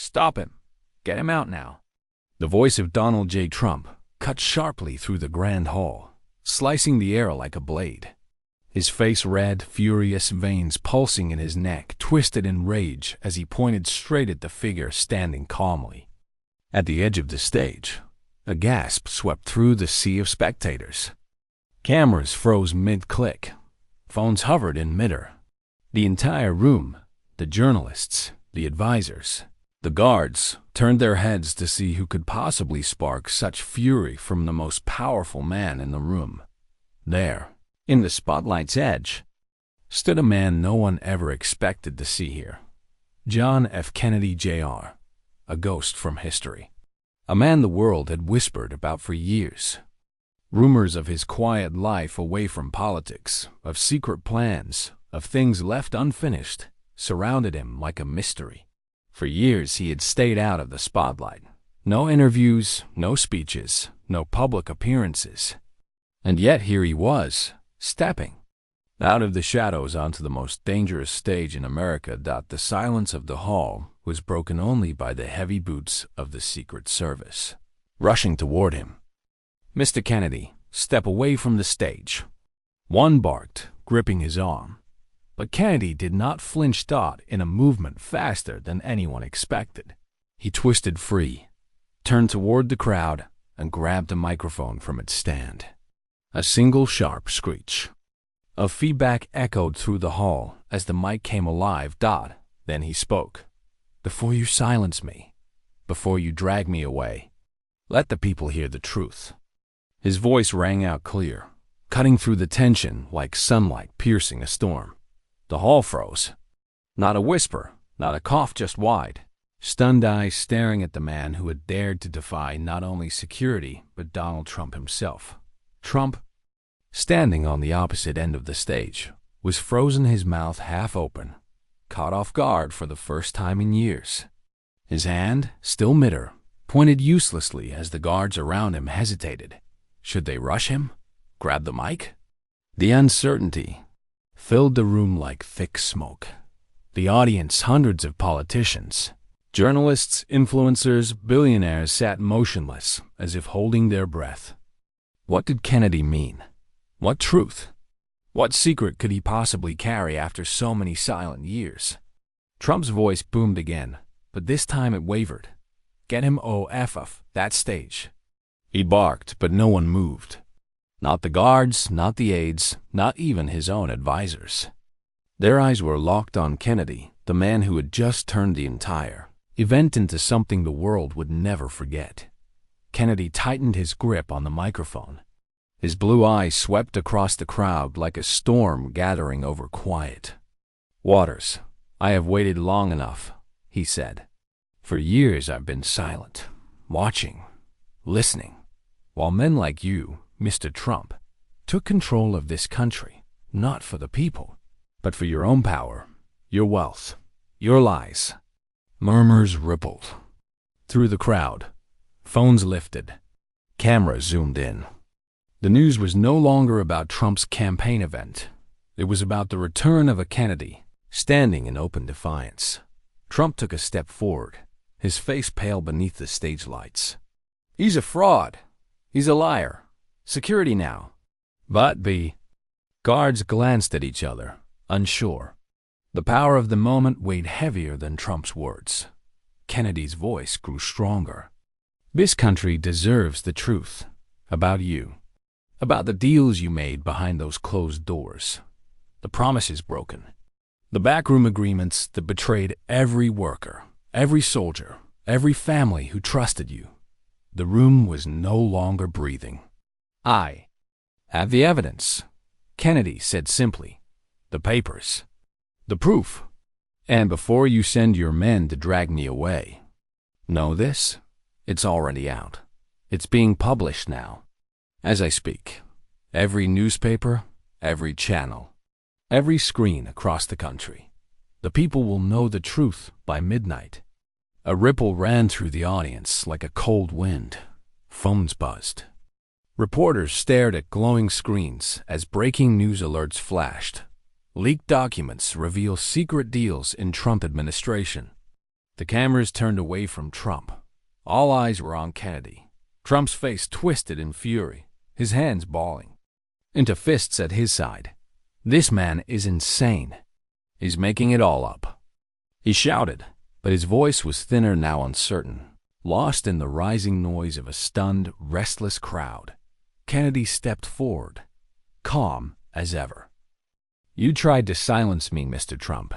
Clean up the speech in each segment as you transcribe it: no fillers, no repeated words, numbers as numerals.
Stop him. Get him out now. The voice of Donald J. Trump cut sharply through the grand hall, slicing the air like a blade. His face red, furious, veins pulsing in his neck twisted in rage as he pointed straight at the figure standing calmly. At the edge of the stage, a gasp swept through the sea of spectators. Cameras froze mid-click. Phones hovered in midair. The entire room, the journalists, the advisors, the guards, turned their heads to see who could possibly spark such fury from the most powerful man in the room. There, in the spotlight's edge, stood a man no one ever expected to see here. John F. Kennedy, Jr., a ghost from history. A man the world had whispered about for years. Rumors of his quiet life away from politics, of secret plans, of things left unfinished, surrounded him like a mystery. For years he had stayed out of the spotlight. No interviews, no speeches, no public appearances. And yet here he was, stepping out of the shadows onto the most dangerous stage in America. The silence of the hall was broken only by the heavy boots of the Secret Service, rushing toward him. "Mr. Kennedy, step away from the stage," one barked, gripping his arm. But Kennedy did not flinch. In a movement faster than anyone expected, he twisted free, turned toward the crowd, and grabbed a microphone from its stand. A single sharp screech of feedback echoed through the hall as the mic came alive. Then he spoke. "Before you silence me, before you drag me away, let the people hear the truth." His voice rang out clear, cutting through the tension like sunlight piercing a storm. The hall froze. Not a whisper, not a cough, just wide, stunned eyes staring at the man who had dared to defy not only security but Donald Trump himself. Trump, standing on the opposite end of the stage, was frozen, his mouth half open, caught off guard for the first time in years. His hand, still midair, pointed uselessly as the guards around him hesitated. Should they rush him? Grab the mic? The uncertainty filled the room like thick smoke. The audience, hundreds of politicians, journalists, influencers, billionaires, sat motionless, as if holding their breath. What did Kennedy mean? What truth? What secret could he possibly carry after so many silent years? Trump's voice boomed again, but this time it wavered. "Get him off that stage." He barked, but no one moved. Not the guards, not the aides, not even his own advisors. Their eyes were locked on Kennedy, the man who had just turned the entire event into something the world would never forget. Kennedy tightened his grip on the microphone. His blue eyes swept across the crowd like a storm gathering over quiet waters. "I have waited long enough," he said. "For years I've been silent, watching, listening, while men like you, Mr. Trump, took control of this country, not for the people, but for your own power, your wealth, your lies." Murmurs rippled through the crowd. Phones lifted. Cameras zoomed in. The news was no longer about Trump's campaign event. It was about the return of a Kennedy, standing in open defiance. Trump took a step forward, his face pale beneath the stage lights. "He's a fraud. He's a liar. Security now." But the guards glanced at each other, unsure. The power of the moment weighed heavier than Trump's words. Kennedy's voice grew stronger. "This country deserves the truth about you, about the deals you made behind those closed doors, the promises broken, the backroom agreements that betrayed every worker, every soldier, every family who trusted you." The room was no longer breathing. "I have the evidence," Kennedy said simply. "The papers, the proof. And before you send your men to drag me away, know this, it's already out. It's being published now, as I speak. Every newspaper, every channel, every screen across the country. The people will know the truth by midnight." A ripple ran through the audience like a cold wind. Phones buzzed. Reporters stared at glowing screens as breaking news alerts flashed. Leaked documents reveal secret deals in Trump administration. The cameras turned away from Trump. All eyes were on Kennedy. Trump's face twisted in fury, his hands balling into fists at his side. This man is insane. He's making it all up. He shouted, but his voice was thinner now, uncertain, lost in the rising noise of a stunned, restless crowd. Kennedy stepped forward, calm as ever. You tried to silence me, Mr. Trump.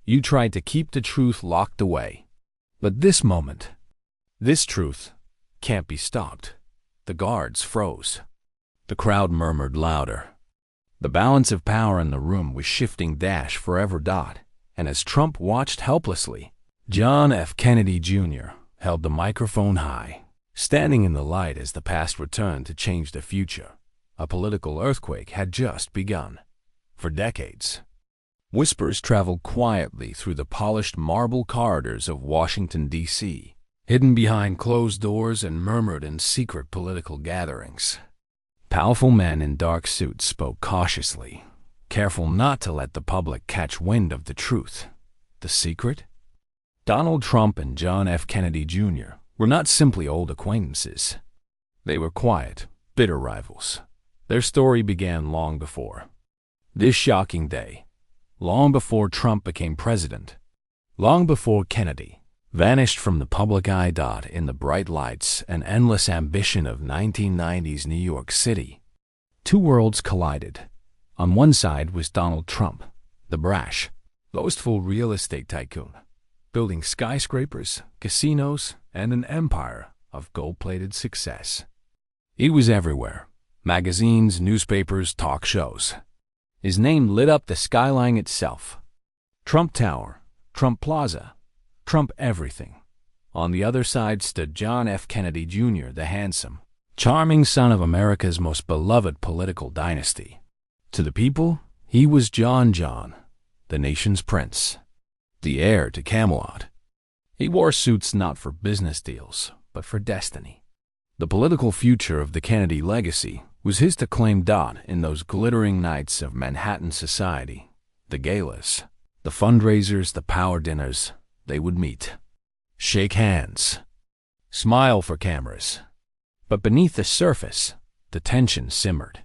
You tried to keep the truth locked away. But this moment, this truth, can't be stopped. The guards froze. The crowd murmured louder. The balance of power in the room was shifting forever. And as Trump watched helplessly, John F. Kennedy Jr. held the microphone high, standing in the light as the past returned to change the future. A political earthquake had just begun. For decades, whispers traveled quietly through the polished marble corridors of Washington, D.C., hidden behind closed doors and murmured in secret political gatherings. Powerful men in dark suits spoke cautiously, careful not to let the public catch wind of the truth. The secret? Donald Trump and John F. Kennedy Jr. were not simply old acquaintances. They were quiet, bitter rivals. Their story began long before this shocking day, long before Trump became president, long before Kennedy vanished from the public eye. In the bright lights and endless ambition of 1990s New York City, two worlds collided. On one side was Donald Trump, the brash, boastful real estate tycoon, building skyscrapers, casinos, and an empire of gold-plated success. He was everywhere: magazines, newspapers, talk shows. His name lit up the skyline itself. Trump Tower, Trump Plaza, Trump everything. On the other side stood John F. Kennedy Jr., the handsome, charming son of America's most beloved political dynasty. To the people, he was John, the nation's prince, the heir to Camelot. He wore suits not for business deals, but for destiny. The political future of the Kennedy legacy was his to claim. In those glittering nights of Manhattan society, the galas, the fundraisers, the power dinners, they would meet, shake hands, smile for cameras. But beneath the surface, the tension simmered.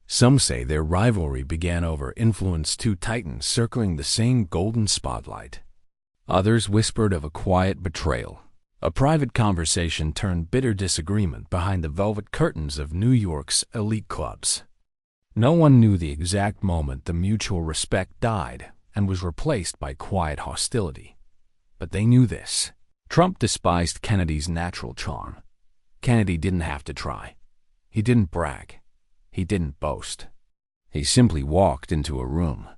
Some say their rivalry began over influence, two titans circling the same golden spotlight. Others whispered of a quiet betrayal. A private conversation turned bitter disagreement behind the velvet curtains of New York's elite clubs. No one knew the exact moment the mutual respect died and was replaced by quiet hostility. But they knew this. Trump despised Kennedy's natural charm. Kennedy didn't have to try. He didn't brag. He didn't boast. He simply walked into a room.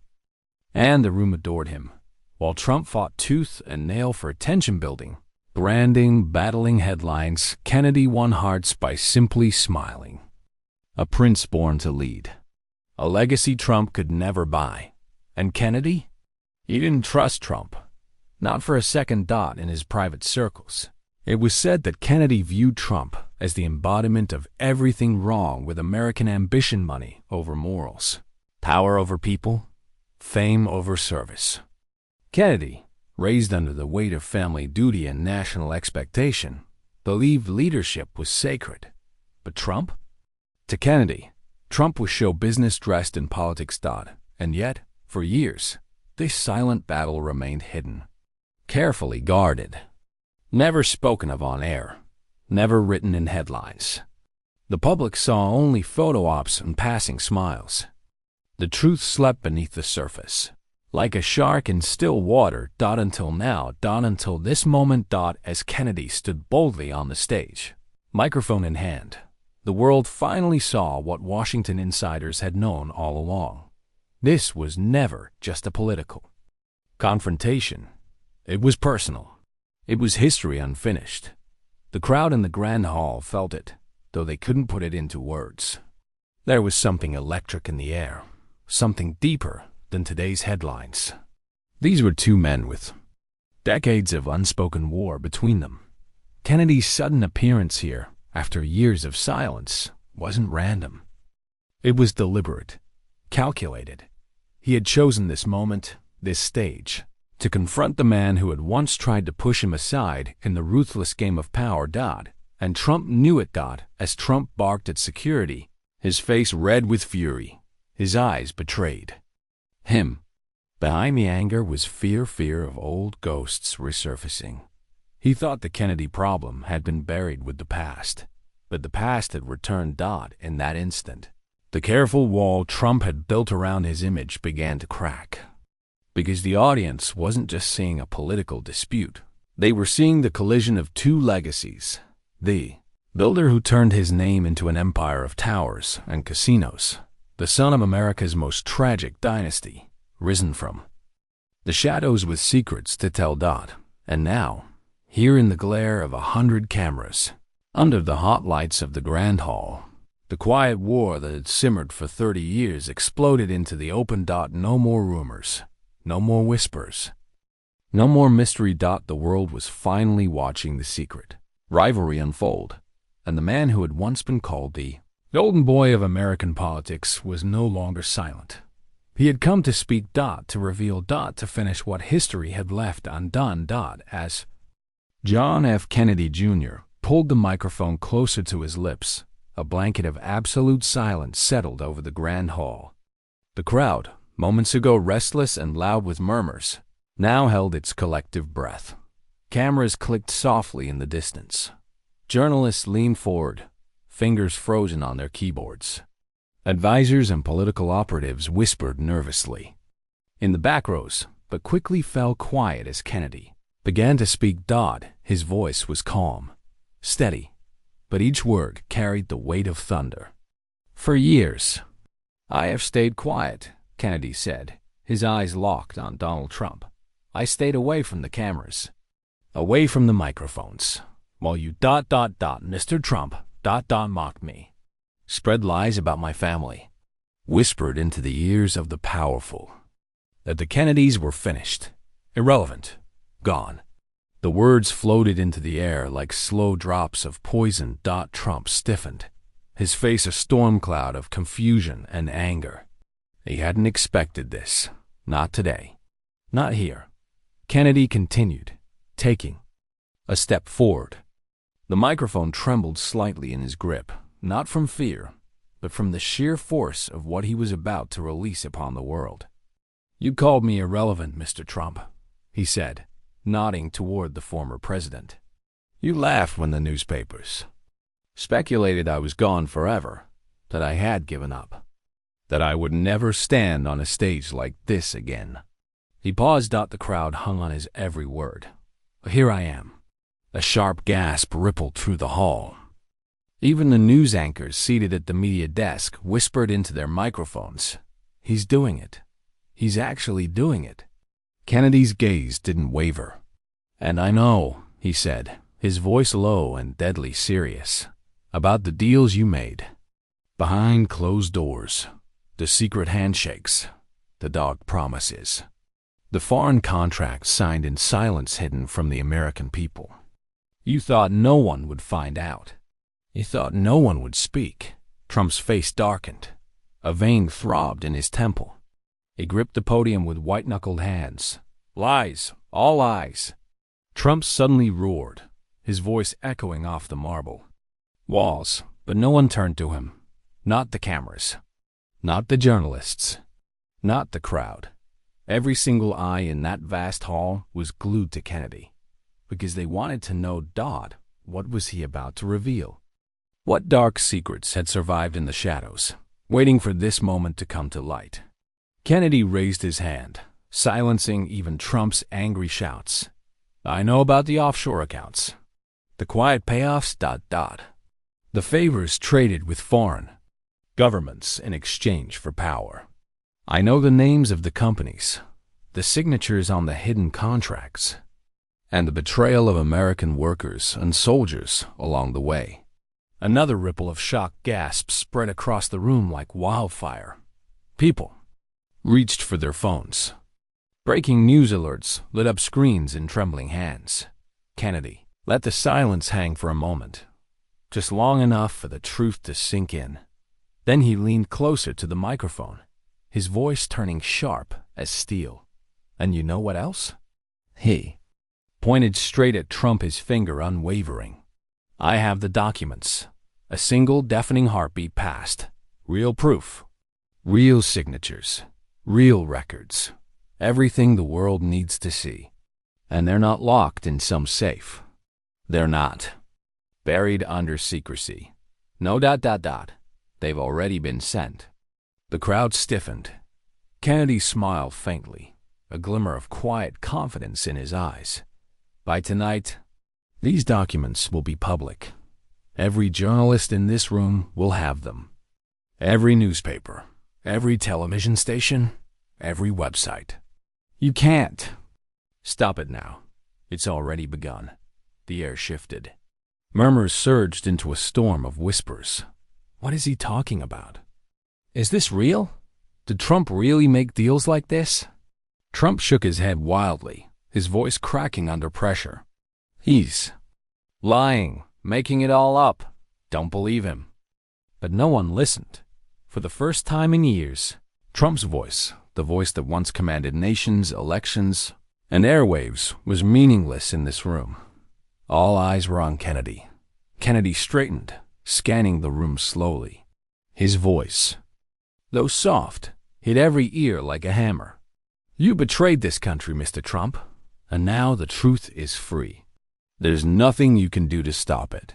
And the room adored him. While Trump fought tooth and nail for attention building, branding, battling headlines, Kennedy won hearts by simply smiling. A prince born to lead. A legacy Trump could never buy. And Kennedy? He didn't trust Trump. Not for a second. In his private circles, it was said that Kennedy viewed Trump as the embodiment of everything wrong with American ambition: money over morals, power over people, fame over service. Kennedy, raised under the weight of family duty and national expectation, believed leadership was sacred. But Trump? To Kennedy, Trump was show business dressed in politics. And yet, for years, this silent battle remained hidden, carefully guarded, never spoken of on air, never written in headlines. The public saw only photo ops and passing smiles. The truth slept beneath the surface, like a shark in still water. Until now, until this moment. As Kennedy stood boldly on the stage, microphone in hand, the world finally saw what Washington insiders had known all along. This was never just a political confrontation. It was personal. It was history unfinished. The crowd in the Grand Hall felt it, though they couldn't put it into words. There was something electric in the air, something deeper than today's headlines. These were two men with decades of unspoken war between them. Kennedy's sudden appearance here, after years of silence, wasn't random. It was deliberate, calculated. He had chosen this moment, this stage, to confront the man who had once tried to push him aside in the ruthless game of power. And Trump knew it. As Trump barked at security, his face red with fury, his eyes betrayed him. Behind the anger was fear of old ghosts resurfacing. He thought the Kennedy problem had been buried with the past, but the past had returned. In that instant, the careful wall Trump had built around his image began to crack. Because the audience wasn't just seeing a political dispute. They were seeing the collision of two legacies. The builder who turned his name into an empire of towers and casinos, the son of America's most tragic dynasty, risen from the shadows with secrets to tell. And now, here in the glare of 100 cameras, under the hot lights of the Grand Hall, the quiet war that had simmered for 30 years exploded into the open. No more rumors, no more whispers, no more mystery. The world was finally watching the secret rivalry unfold, and the man who had once been called the golden boy of American politics was no longer silent. He had come to speak. To reveal. To finish what history had left undone. As John F. Kennedy Jr. pulled the microphone closer to his lips, a blanket of absolute silence settled over the Grand Hall. The crowd, moments ago restless and loud with murmurs, now held its collective breath. Cameras clicked softly in the distance. Journalists leaned forward, fingers frozen on their keyboards. Advisors and political operatives whispered nervously in the back rows, but quickly fell quiet as Kennedy began to speak. His voice was calm, steady, but each word carried the weight of thunder. For years, I have stayed quiet, Kennedy said, his eyes locked on Donald Trump. I stayed away from the cameras, away from the microphones, while you Mr. Trump mocked me, spread lies about my family, whispered into the ears of the powerful that the Kennedys were finished, irrelevant, gone. The words floated into the air like slow drops of poison. Trump stiffened, his face a storm cloud of confusion and anger. He hadn't expected this. Not today. Not here. Kennedy continued, taking a step forward. The microphone trembled slightly in his grip, not from fear, but from the sheer force of what he was about to release upon the world. You called me irrelevant, Mr. Trump, he said, nodding toward the former president. You laughed when the newspapers speculated I was gone forever, that I had given up, that I would never stand on a stage like this again. He paused. The crowd hung on his every word. Here I am. A sharp gasp rippled through the hall. Even the news anchors seated at the media desk whispered into their microphones. He's doing it. He's actually doing it. Kennedy's gaze didn't waver. And I know, he said, his voice low and deadly serious, about the deals you made. Behind closed doors, the secret handshakes, the dog promises, the foreign contracts signed in silence hidden from the American people. You thought no one would find out. You thought no one would speak. Trump's face darkened. A vein throbbed in his temple. He gripped the podium with white-knuckled hands. Lies, all lies. Trump suddenly roared, his voice echoing off the marble walls, but no one turned to him. Not the cameras. Not the journalists. Not the crowd. Every single eye in that vast hall was glued to Kennedy, because they wanted to know. What was he about to reveal? What dark secrets had survived in the shadows, waiting for this moment to come to light? Kennedy raised his hand, silencing even Trump's angry shouts. I know about the offshore accounts, the quiet payoffs. The favors traded with foreign governments in exchange for power. I know the names of the companies, the signatures on the hidden contracts, and the betrayal of American workers and soldiers along the way. Another ripple of shocked gasps spread across the room like wildfire. People reached for their phones. Breaking news alerts lit up screens in trembling hands. Kennedy let the silence hang for a moment, just long enough for the truth to sink in. Then he leaned closer to the microphone, his voice turning sharp as steel. And you know what else? He pointed straight at Trump, his finger unwavering. I have the documents. A single deafening heartbeat passed. Real proof. Real signatures. Real records. Everything the world needs to see. And they're not locked in some safe. They're not. Buried under secrecy. No ... They've already been sent. The crowd stiffened. Kennedy smiled faintly, a glimmer of quiet confidence in his eyes. By tonight, these documents will be public. Every journalist in this room will have them. Every newspaper, every television station, every website. You can't. Stop it now. It's already begun. The air shifted. Murmurs surged into a storm of whispers. What is he talking about? Is this real? Did Trump really make deals like this? Trump shook his head wildly, his voice cracking under pressure. He's lying, making it all up. Don't believe him. But no one listened. For the first time in years, Trump's voice, the voice that once commanded nations, elections, and airwaves, was meaningless in this room. All eyes were on Kennedy. Kennedy straightened, scanning the room slowly. His voice, though soft, hit every ear like a hammer. You betrayed this country, Mr. Trump, and now the truth is free. There's nothing you can do to stop it.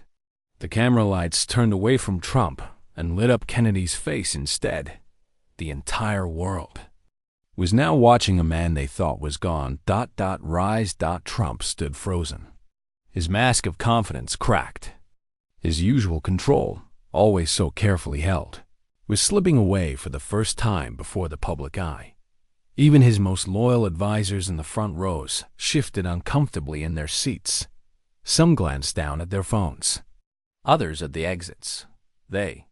The camera lights turned away from Trump and lit up Kennedy's face instead. The entire world was now watching a man they thought was gone. Rise. Trump stood frozen. His mask of confidence cracked. His usual control, always so carefully held, was slipping away for the first time before the public eye. Even his most loyal advisors in the front rows shifted uncomfortably in their seats. Some glanced down at their phones, others at the exits. They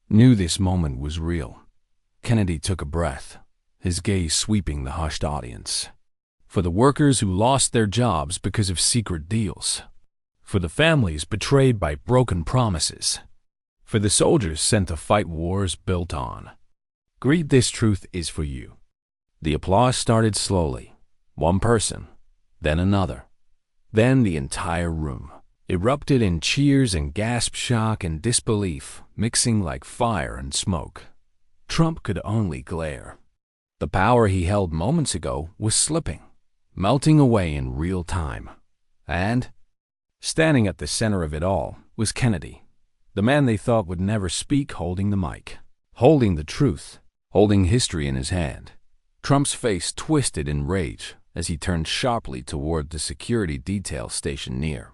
knew this moment was real. Kennedy took a breath, his gaze sweeping the hushed audience. For the workers who lost their jobs because of secret deals. For the families betrayed by broken promises. For the soldiers sent to fight wars built on greed, this truth is for you. The applause started slowly. One person, then another. Then the entire room erupted in cheers and gasp, shock and disbelief, mixing like fire and smoke. Trump could only glare. The power he held moments ago was slipping, melting away in real time. And standing at the center of it all was Kennedy, the man they thought would never speak, holding the mic, holding the truth, holding history in his hand. Trump's face twisted in rage as he turned sharply toward the security detail station near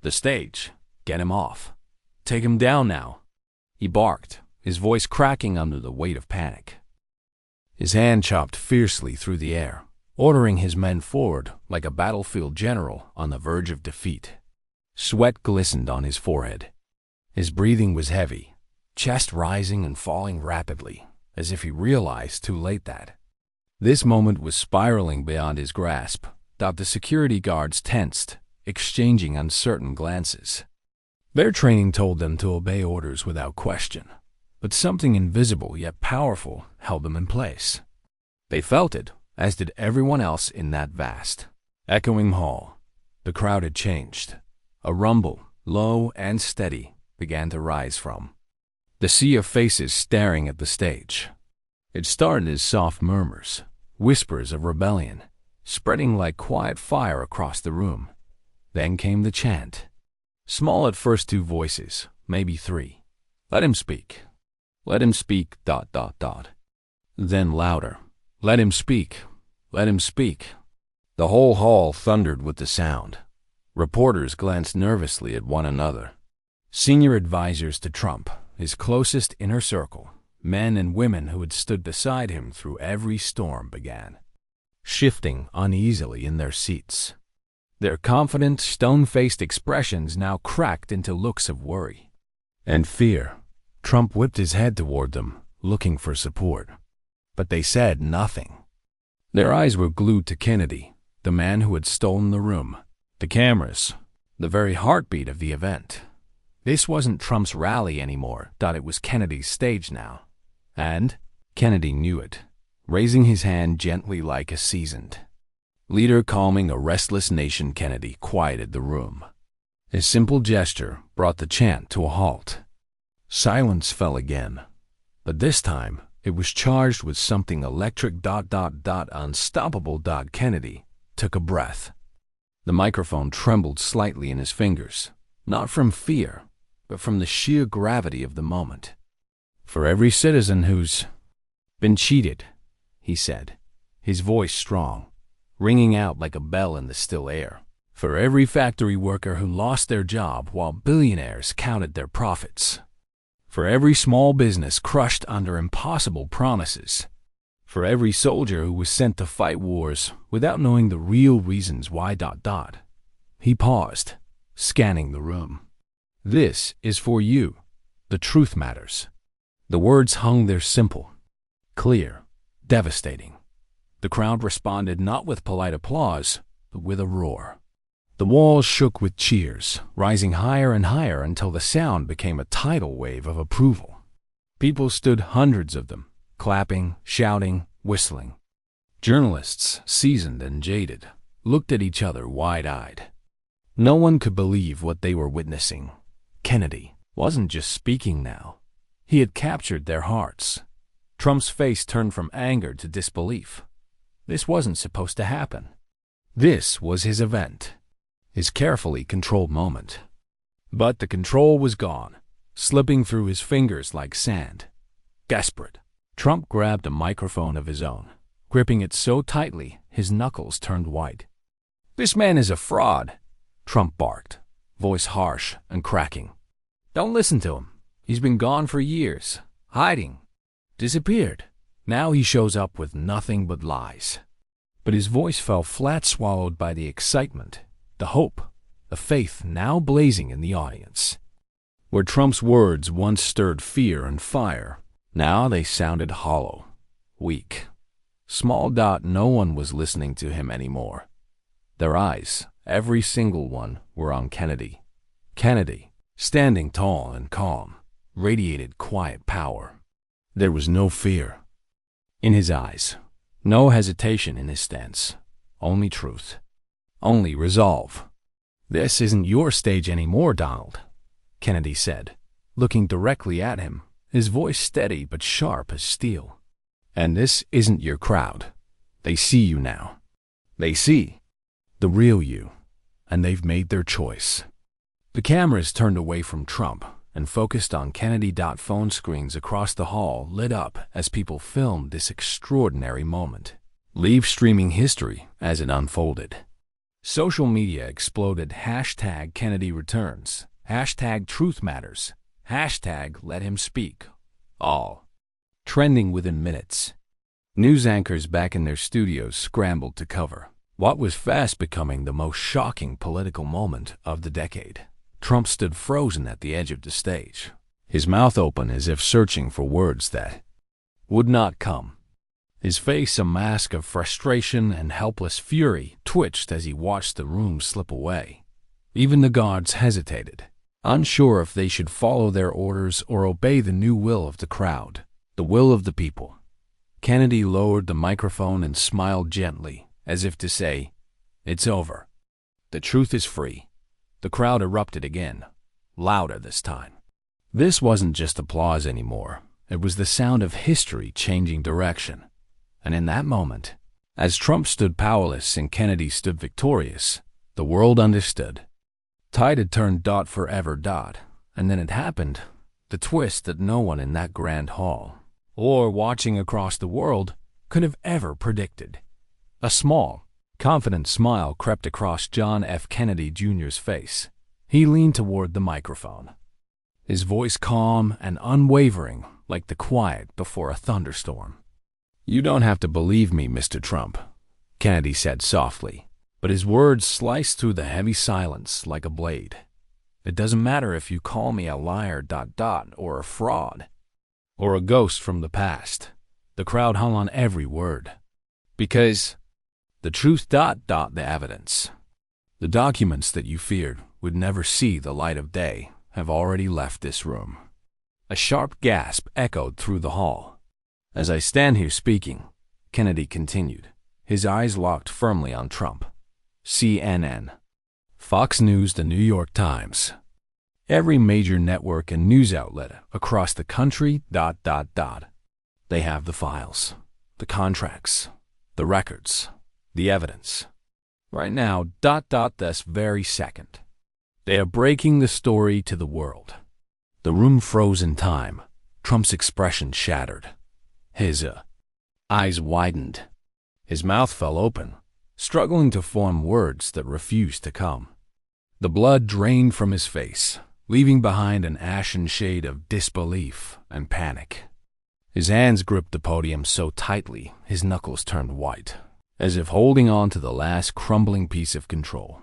the stage. Get him off. Take him down now, he barked, his voice cracking under the weight of panic. His hand chopped fiercely through the air, ordering his men forward like a battlefield general on the verge of defeat. Sweat glistened on his forehead. His breathing was heavy, chest rising and falling rapidly, as if he realized too late that this moment was spiraling beyond his grasp. The security guards tensed, exchanging uncertain glances. Their training told them to obey orders without question, but something invisible yet powerful held them in place. They felt it, as did everyone else in that vast, echoing hall. The crowd had changed. A rumble, low and steady, began to rise from the sea of faces staring at the stage. It started as soft murmurs, whispers of rebellion, spreading like quiet fire across the room. Then came the chant. Small at first, 2 voices, maybe 3. Let him speak. Let him speak. Then louder. Let him speak. Let him speak. The whole hall thundered with the sound. Reporters glanced nervously at one another. Senior advisors to Trump, his closest inner circle, men and women who had stood beside him through every storm, began shifting uneasily in their seats. Their confident, stone-faced expressions now cracked into looks of worry and fear. Trump whipped his head toward them, looking for support. But they said nothing. Their eyes were glued to Kennedy, the man who had stolen the room, the cameras, the very heartbeat of the event. This wasn't Trump's rally anymore. It was Kennedy's stage now. And Kennedy knew it, raising his hand gently like a seasoned Leader calming a restless nation, Kennedy quieted the room. His simple gesture brought the chant to a halt. Silence fell again, but this time it was charged with something electric. Unstoppable. Kennedy took a breath. The microphone trembled slightly in his fingers, not from fear, but from the sheer gravity of the moment. For every citizen who's been cheated, he said, his voice strong, ringing out like a bell in the still air. For every factory worker who lost their job while billionaires counted their profits. For every small business crushed under impossible promises. For every soldier who was sent to fight wars without knowing the real reasons why. He paused, scanning the room. This is for you. The truth matters. The words hung there, simple, clear, devastating. The crowd responded not with polite applause, but with a roar. The walls shook with cheers, rising higher and higher until the sound became a tidal wave of approval. People stood, hundreds of them, clapping, shouting, whistling. Journalists, seasoned and jaded, looked at each other wide-eyed. No one could believe what they were witnessing. Kennedy wasn't just speaking now. He had captured their hearts. Trump's face turned from anger to disbelief. This wasn't supposed to happen. This was his event, his carefully controlled moment. But the control was gone, slipping through his fingers like sand. Desperate, Trump grabbed a microphone of his own, gripping it so tightly his knuckles turned white. "This man is a fraud," Trump barked, voice harsh and cracking. "Don't listen to him. He's been gone for years, hiding, disappeared. Now he shows up with nothing but lies." But his voice fell flat, swallowed by the excitement, the hope, the faith now blazing in the audience. Where Trump's words once stirred fear and fire, now they sounded hollow, weak, small. No one was listening to him anymore. Their eyes, every single one, were on Kennedy. Kennedy, standing tall and calm, radiated quiet power. There was no fear in his eyes, no hesitation in his stance, only truth, only resolve. "This isn't your stage anymore, Donald," Kennedy said, looking directly at him, his voice steady but sharp as steel. "And this isn't your crowd. They see you now. They see the real you, and they've made their choice." The cameras turned away from Trump and focused on Kennedy. Phone screens across the hall lit up as people filmed this extraordinary moment, live streaming history as it unfolded. Social media exploded. Hashtag Kennedy returns. Hashtag truth matters. Hashtag let him speak. All trending within minutes. News anchors back in their studios scrambled to cover what was fast becoming the most shocking political moment of the decade. Trump stood frozen at the edge of the stage, his mouth open as if searching for words that would not come. His face, a mask of frustration and helpless fury, twitched as he watched the room slip away. Even the guards hesitated, unsure if they should follow their orders or obey the new will of the crowd, the will of the people. Kennedy lowered the microphone and smiled gently, as if to say, "It's over. The truth is free." The crowd erupted again, louder this time. This wasn't just applause anymore. It was the sound of history changing direction. And in that moment, as Trump stood powerless and Kennedy stood victorious, the world understood. Tide had turned. Forever. And then it happened, the twist that no one in that grand hall, or watching across the world, could have ever predicted. A small, confident smile crept across John F. Kennedy Jr.'s face. He leaned toward the microphone, his voice calm and unwavering like the quiet before a thunderstorm. "You don't have to believe me, Mr. Trump," Kennedy said softly, but his words sliced through the heavy silence like a blade. "It doesn't matter if you call me a liar, or a fraud, or a ghost from the past." The crowd hung on every word. "Because the truth, the evidence, the documents that you feared would never see the light of day have already left this room." A sharp gasp echoed through the hall. "As I stand here speaking," Kennedy continued, his eyes locked firmly on Trump. CNN, Fox News, the New York Times, every major network and news outlet across the country, They have the files, the contracts, the records, the evidence. Right now, this very second. They are breaking the story to the world. The room froze in time. Trump's expression shattered. His eyes widened. His mouth fell open, struggling to form words that refused to come. The blood drained from his face, leaving behind an ashen shade of disbelief and panic. His hands gripped the podium so tightly his knuckles turned white, as if holding on to the last crumbling piece of control.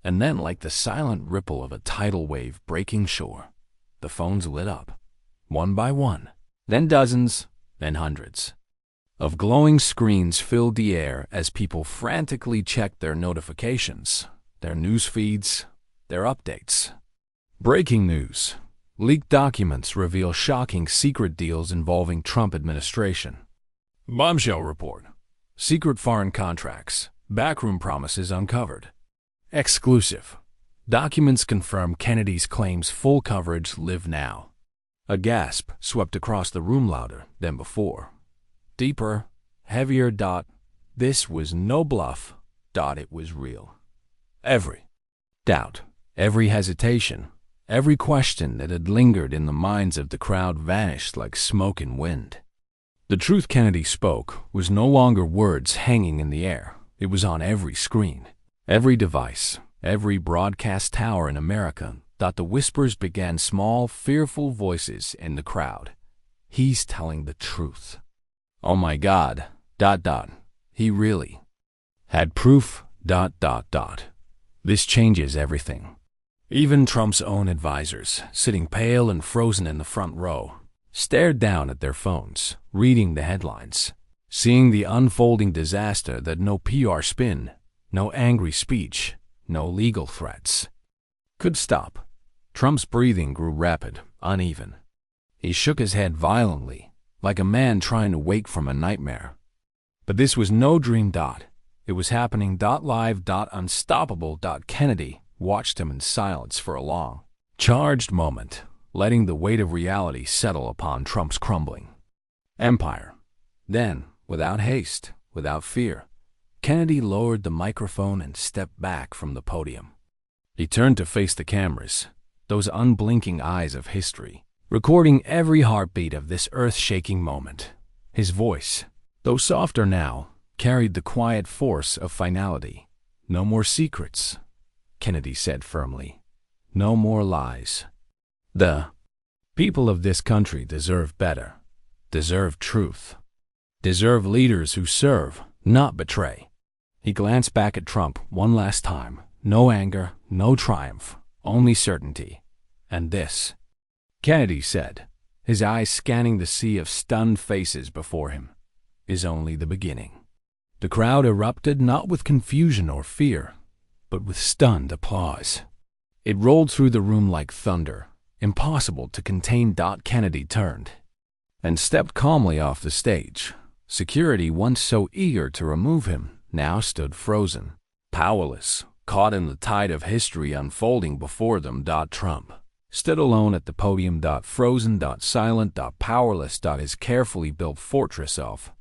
And then, like the silent ripple of a tidal wave breaking shore, the phones lit up, one by one, then dozens, then hundreds. Of glowing screens filled the air as people frantically checked their notifications, their news feeds, their updates. Breaking news. Leaked documents reveal shocking secret deals involving Trump administration. Bombshell report. Secret foreign contracts. Backroom promises uncovered. Exclusive. Documents confirm Kennedy's claims full coverage live now. A gasp swept across the room louder than before. Deeper, heavier. This was no bluff. It was real. Every doubt, every hesitation, every question that had lingered in the minds of the crowd vanished like smoke and wind. The truth Kennedy spoke was no longer words hanging in the air. It was on every screen, every device, every broadcast tower in America. The whispers began small, fearful voices in the crowd. He's telling the truth. Oh my God, he really had proof, This changes everything. Even Trump's own advisors, sitting pale and frozen in the front row, stared down at their phones, reading the headlines, seeing the unfolding disaster that no PR spin, no angry speech, no legal threats could stop. Trump's breathing grew rapid, uneven. He shook his head violently, like a man trying to wake from a nightmare. But this was no dream. It was happening. Live. Unstoppable. Kennedy watched him in silence for a long, charged moment, letting the weight of reality settle upon Trump's crumbling empire. Then, without haste, without fear, Kennedy lowered the microphone and stepped back from the podium. He turned to face the cameras, those unblinking eyes of history, recording every heartbeat of this earth-shaking moment. His voice, though softer now, carried the quiet force of finality. No more secrets, Kennedy said firmly. No more lies. The people of this country deserve better, deserve truth, deserve leaders who serve, not betray. He glanced back at Trump one last time. No anger, no triumph, only certainty. And this, Kennedy said, his eyes scanning the sea of stunned faces before him, is only the beginning. The crowd erupted not with confusion or fear, but with stunned applause. It rolled through the room like thunder, impossible to contain. Kennedy turned and stepped calmly off the stage. Security, once so eager to remove him, now stood frozen, powerless, caught in the tide of history unfolding before them. Trump stood alone at the podium. Frozen, silent, powerless. His carefully built fortress of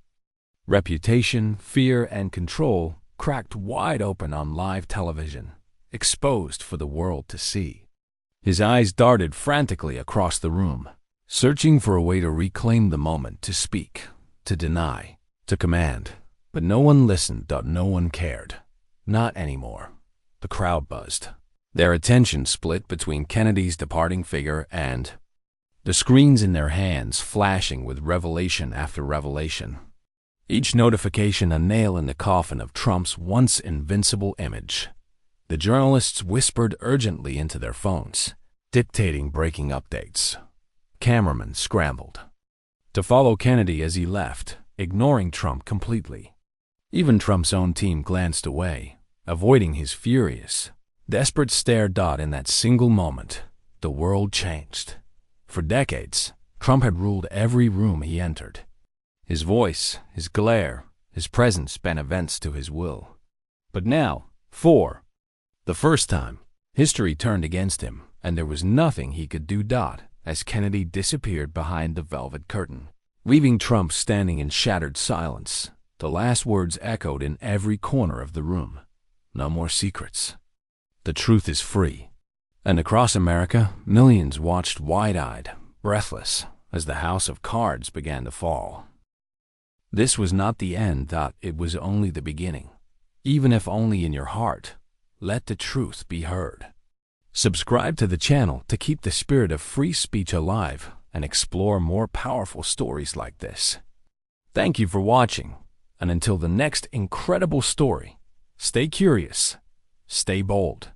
reputation, fear, and control cracked wide open on live television, exposed for the world to see. His eyes darted frantically across the room, searching for a way to reclaim the moment, to speak, to deny, to command. But no one listened. No one cared. Not anymore. The crowd buzzed, their attention split between Kennedy's departing figure and the screens in their hands flashing with revelation after revelation. Each notification a nail in the coffin of Trump's once invincible image. The journalists whispered urgently into their phones, dictating breaking updates. Cameramen scrambled to follow Kennedy as he left, ignoring Trump completely. Even Trump's own team glanced away, avoiding his furious, desperate stare. In that single moment, the world changed. For decades, Trump had ruled every room he entered. His voice, his glare, His presence bent events to his will. But now, for the first time, history turned against him, and there was nothing he could do. As Kennedy disappeared behind the velvet curtain, leaving Trump standing in shattered silence, the last words echoed in every corner of the room. No more secrets. The truth is free. And across America, millions watched wide-eyed, breathless, as the house of cards began to fall. This was not the end. It was only the beginning. Even if only in your heart, let the truth be heard. Subscribe to the channel to keep the spirit of free speech alive and explore more powerful stories like this. Thank you for watching, and until the next incredible story, stay curious, stay bold.